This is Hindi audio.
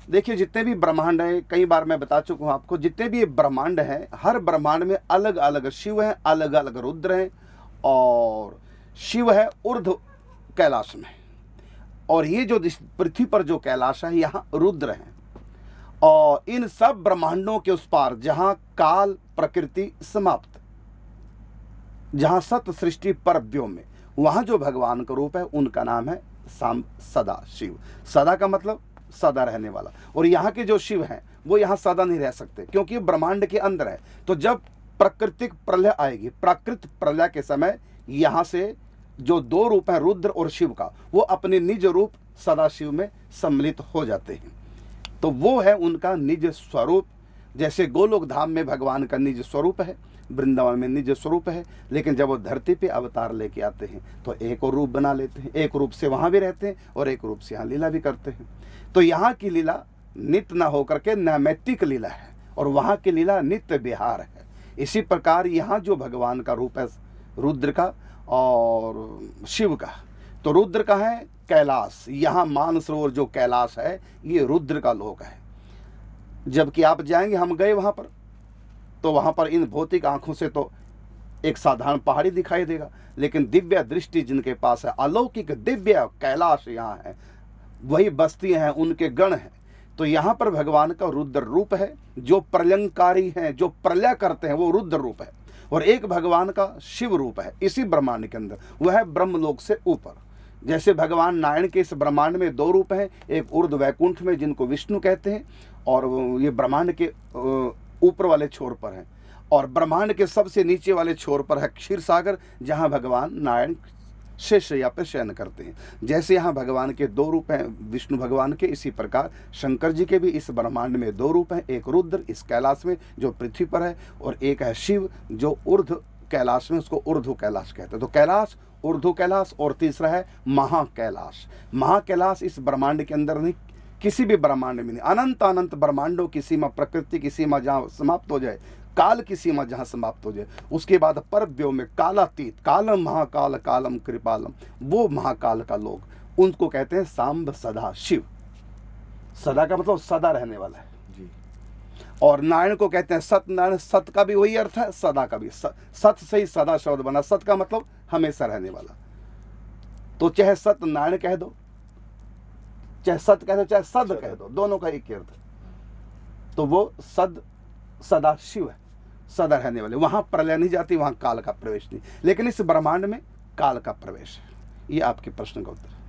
देखिए जितने भी ब्रह्मांड हैं, कई बार मैं बता चुका हूँ आपको, जितने भी ब्रह्मांड हैं, हर ब्रह्मांड में अलग अलग शिव हैं, अलग अलग रुद्र हैं। और शिव है ऊर्ध्व कैलाश में, और ये जो पृथ्वी पर जो कैलाश है यहाँ रुद्र हैं। और इन सब ब्रह्मांडों के उस पार जहाँ काल प्रकृति समाप्त, जहाँ सत सृष्टि पर व्योम में, वहाँ जो भगवान का रूप है उनका नाम है सदा शिव। सदा का मतलब सदा रहने वाला। और यहाँ के जो शिव हैं वो यहाँ सदा नहीं रह सकते, क्योंकि ब्रह्मांड के अंदर है। तो जब प्राकृतिक प्रलय आएगी, प्राकृत प्रलय के समय यहाँ से जो दो रूप हैं रुद्र और शिव का, वो अपने निज रूप सदा शिव में सम्मिलित हो जाते हैं। तो वो है उनका निज स्वरूप। जैसे गोलोक धाम में भगवान का निज स्वरूप है, वृंदावन में निज स्वरूप है, लेकिन जब वो धरती पे अवतार लेके आते हैं तो एक और रूप बना लेते हैं, एक रूप से वहाँ भी रहते हैं और एक रूप से यहाँ लीला भी करते हैं। तो यहाँ की लीला नित्य न होकर के नैमित्तिक लीला है, और वहाँ की लीला नित्य विहार है। इसी प्रकार यहाँ जो भगवान का रूप है रुद्र का और शिव का, तो रुद्र का है कैलाश, यहाँ मानसरोवर जो कैलाश है ये रुद्र का लोक है। जबकि आप जाएंगे, हम गए वहाँ पर, तो वहाँ पर इन भौतिक आंखों से तो एक साधारण पहाड़ी दिखाई देगा, लेकिन दिव्य दृष्टि जिनके पास है, अलौकिक दिव्य कैलाश यहाँ है, वही बस्तियाँ हैं, उनके गण हैं। तो यहाँ पर भगवान का रुद्र रूप है, जो प्रलयंकारी हैं, जो प्रलय करते हैं, वो रुद्र रूप है। और एक भगवान का शिव रूप है इसी ब्रह्मांड के अंदर, वह है ब्रह्मलोक से ऊपर। जैसे भगवान नारायण के इस ब्रह्मांड में दो रूप हैं, एक ऊर्ध्व वैकुंठ में जिनको विष्णु कहते हैं, और ये ब्रह्मांड के ऊपर वाले छोर पर है, और ब्रह्मांड के सबसे नीचे वाले छोर पर है क्षीर सागर, जहाँ भगवान नारायण शेषशय्या पर शयन करते हैं। जैसे यहाँ भगवान के दो रूप हैं विष्णु भगवान के, इसी प्रकार शंकर जी के भी इस ब्रह्मांड में दो रूप हैं, एक रुद्र इस कैलाश में जो पृथ्वी पर है, और एक है शिव जो ऊर्ध्व कैलाश में, उसको ऊर्ध्व कैलाश कहते हैं। तो कैलाश, ऊर्ध्व कैलाश, और तीसरा है महाकैलाश। महाकैलाश इस ब्रह्मांड के अंदर नहीं, किसी भी ब्रह्मांड में नहीं, अनंत अनंत ब्रह्मांडों की सीमा, प्रकृति की सीमा जहाँ समाप्त हो जाए, काल की सीमा जहाँ समाप्त हो जाए, उसके बाद परव्योम में कालातीत, कालम महाकाल कालम कृपालम, वो महाकाल का लोक, उनको कहते हैं सांब सदा शिव। सदा का मतलब सदा रहने वाला है जी। और नारायण को कहते हैं सत्यनारायण, सत का भी वही अर्थ है, सदा का भी, सत से ही सदा शब्द बना, सत का मतलब हमेशा रहने वाला। तो चाहे सत्यनारायण कह दो, चाहे सत कह दो, चाहे सद कह दो, दोनों का एक ही अर्थ। तो वो सदा शिव है, सदा रहने वाले। वहां प्रलय नहीं जाती, वहां काल का प्रवेश नहीं, लेकिन इस ब्रह्मांड में काल का प्रवेश है। ये आपके प्रश्न का उत्तर है।